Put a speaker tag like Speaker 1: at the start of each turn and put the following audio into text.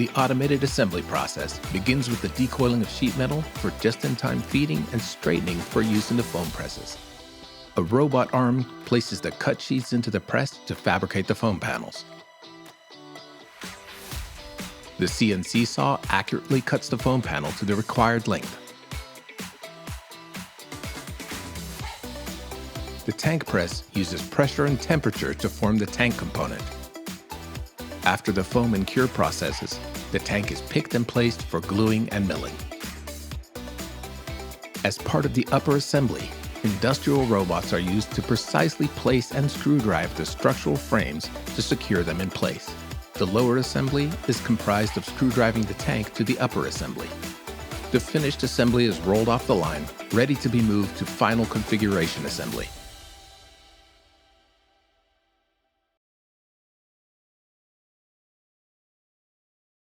Speaker 1: The automated assembly process begins with the decoiling of sheet metal for just-in-time feeding and straightening for use in the foam presses. A robot arm places the cut sheets into the press to fabricate the foam panels. The CNC saw accurately cuts the foam panel to the required length. The tank press uses pressure and temperature to form the tank component. After the foam and cure processes, the tank is picked and placed for gluing and milling. As part of the upper assembly, industrial robots are used to precisely place and screw drive the structural frames to secure them in place. The lower assembly is comprised of screw driving the tank to the upper assembly. The finished assembly is rolled off the line, ready to be moved to final configuration assembly.